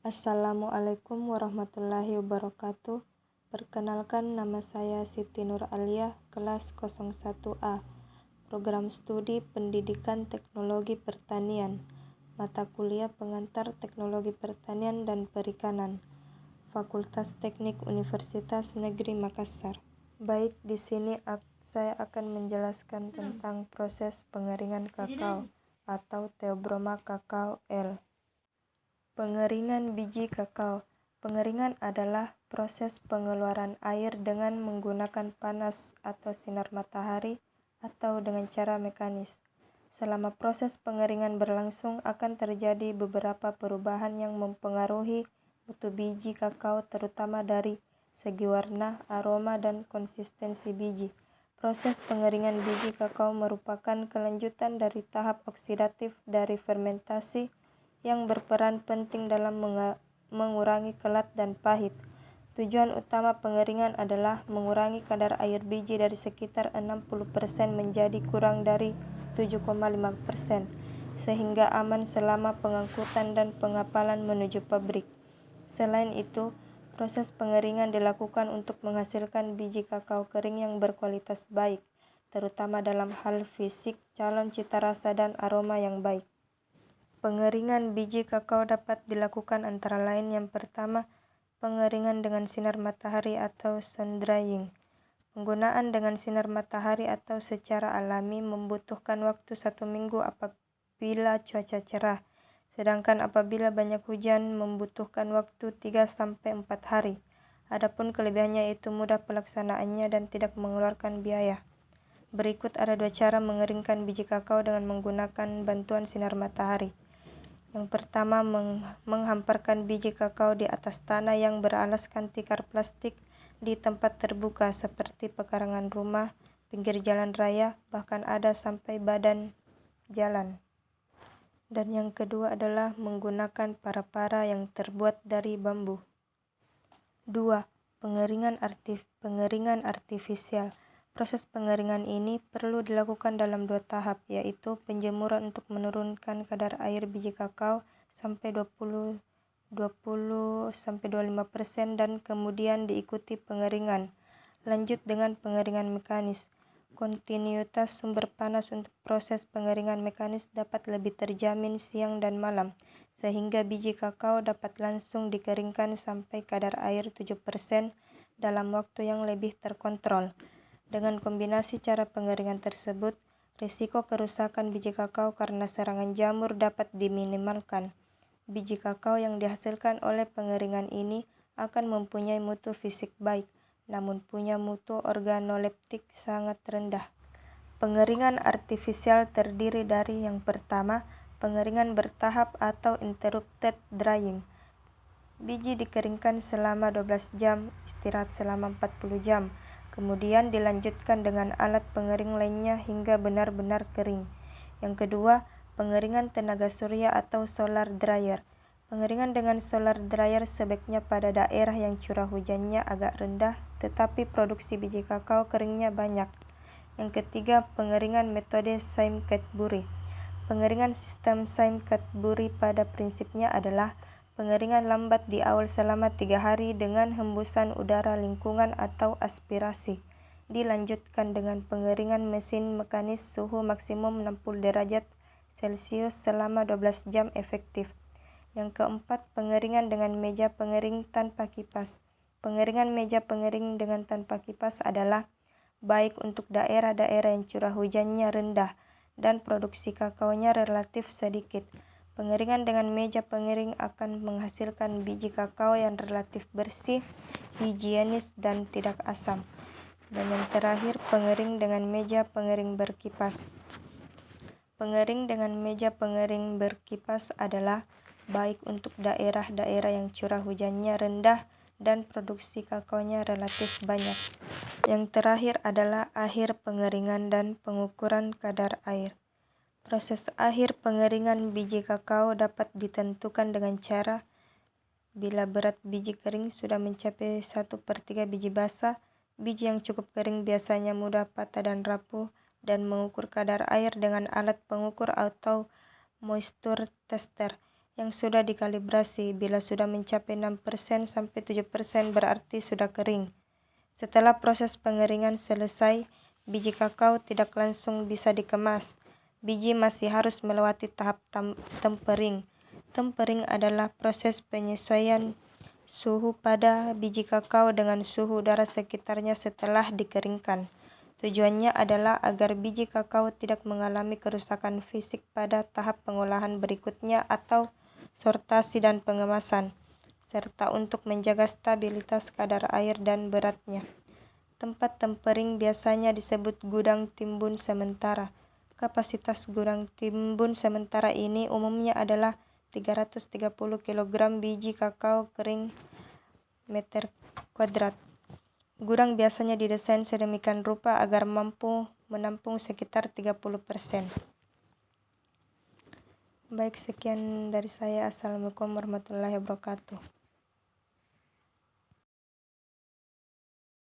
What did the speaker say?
Assalamualaikum warahmatullahi wabarakatuh. Perkenalkan, nama saya Siti Nur Aliyah, kelas 01A, Program Studi Pendidikan Teknologi Pertanian, mata kuliah pengantar Teknologi Pertanian dan Perikanan, Fakultas Teknik Universitas Negeri Makassar. Baik, di sini saya akan menjelaskan tentang proses pengeringan kakao atau Theobroma Cacao L. Pengeringan biji kakao. Pengeringan adalah proses pengeluaran air dengan menggunakan panas atau sinar matahari atau dengan cara mekanis. Selama proses pengeringan berlangsung akan terjadi beberapa perubahan yang mempengaruhi mutu biji kakao, terutama dari segi warna, aroma, dan konsistensi biji. Proses pengeringan biji kakao merupakan kelanjutan dari tahap oksidatif dari fermentasi yang berperan penting dalam mengurangi kelat dan pahit. Tujuan utama pengeringan adalah mengurangi kadar air biji dari sekitar 60% menjadi kurang dari 7,5%, sehingga aman selama pengangkutan dan pengapalan menuju pabrik. Selain itu, proses pengeringan dilakukan untuk menghasilkan biji kakao kering yang berkualitas baik, terutama dalam hal fisik, calon cita rasa, dan aroma yang baik. Pengeringan biji kakao dapat dilakukan antara lain. Yang pertama, pengeringan dengan sinar matahari atau sun drying. Penggunaan dengan sinar matahari atau secara alami membutuhkan waktu 1 minggu apabila cuaca cerah, sedangkan apabila banyak hujan membutuhkan waktu 3-4 hari. Adapun kelebihannya itu mudah pelaksanaannya dan tidak mengeluarkan biaya. Berikut ada 2 cara mengeringkan biji kakao dengan menggunakan bantuan sinar matahari. Yang pertama, menghamparkan biji kakao di atas tanah yang beralaskan tikar plastik di tempat terbuka seperti pekarangan rumah, pinggir jalan raya, bahkan ada sampai badan jalan. Dan yang kedua adalah menggunakan para-para yang terbuat dari bambu. 2. Pengeringan artifisial. Proses pengeringan ini perlu dilakukan dalam 2 tahap, yaitu penjemuran untuk menurunkan kadar air biji kakao sampai 20-25% dan kemudian diikuti pengeringan lanjut dengan pengeringan mekanis. Kontinuitas sumber panas untuk proses pengeringan mekanis dapat lebih terjamin siang dan malam, sehingga biji kakao dapat langsung dikeringkan sampai kadar air 7% dalam waktu yang lebih terkontrol. Dengan kombinasi cara pengeringan tersebut, risiko kerusakan biji kakao karena serangan jamur dapat diminimalkan. Biji kakao yang dihasilkan oleh pengeringan ini akan mempunyai mutu fisik baik, namun punya mutu organoleptik sangat rendah. Pengeringan artifisial terdiri dari yang pertama, pengeringan bertahap atau interrupted drying. Biji dikeringkan selama 12 jam, istirahat selama 40 jam. Kemudian dilanjutkan dengan alat pengering lainnya hingga benar-benar kering. Yang kedua, pengeringan tenaga surya atau solar dryer. Pengeringan dengan solar dryer sebaiknya pada daerah yang curah hujannya agak rendah, tetapi produksi biji kakao keringnya banyak. Yang ketiga, pengeringan metode Sime Cadbury. Pengeringan sistem Sime Cadbury pada prinsipnya adalah pengeringan lambat di awal selama 3 hari dengan hembusan udara lingkungan atau aspirasi. Dilanjutkan dengan pengeringan mesin mekanis suhu maksimum 60 derajat Celcius selama 12 jam efektif. Yang keempat, pengeringan dengan meja pengering tanpa kipas. Pengeringan meja pengering dengan tanpa kipas adalah baik untuk daerah-daerah yang curah hujannya rendah dan produksi kakaonya relatif sedikit. Pengeringan dengan meja pengering akan menghasilkan biji kakao yang relatif bersih, higienis, dan tidak asam. Dan yang terakhir, pengering dengan meja pengering berkipas. Pengering dengan meja pengering berkipas adalah baik untuk daerah-daerah yang curah hujannya rendah dan produksi kakaonya relatif banyak. Yang terakhir adalah akhir pengeringan dan pengukuran kadar air. Proses akhir pengeringan biji kakao dapat ditentukan dengan cara bila berat biji kering sudah mencapai 1/3 biji basah, biji yang cukup kering biasanya mudah patah dan rapuh, dan mengukur kadar air dengan alat pengukur atau moisture tester. yang sudah dikalibrasi. Bila sudah mencapai 6% sampai 7% berarti sudah kering. Setelah proses pengeringan selesai, biji kakao tidak langsung bisa dikemas. Biji masih harus melewati tahap tempering. Tempering adalah proses penyesuaian suhu pada biji kakao dengan suhu udara sekitarnya setelah dikeringkan. Tujuannya adalah agar biji kakao tidak mengalami kerusakan fisik pada tahap pengolahan berikutnya atau sortasi dan pengemasan, serta untuk menjaga stabilitas kadar air dan beratnya. Tempat tempering biasanya disebut gudang timbun sementara. Kapasitas gudang timbun sementara ini umumnya adalah 330 kg biji kakao kering meter kuadrat. Gudang biasanya didesain sedemikian rupa agar mampu menampung sekitar 30%. Baik, sekian dari saya. Assalamualaikum warahmatullahi wabarakatuh.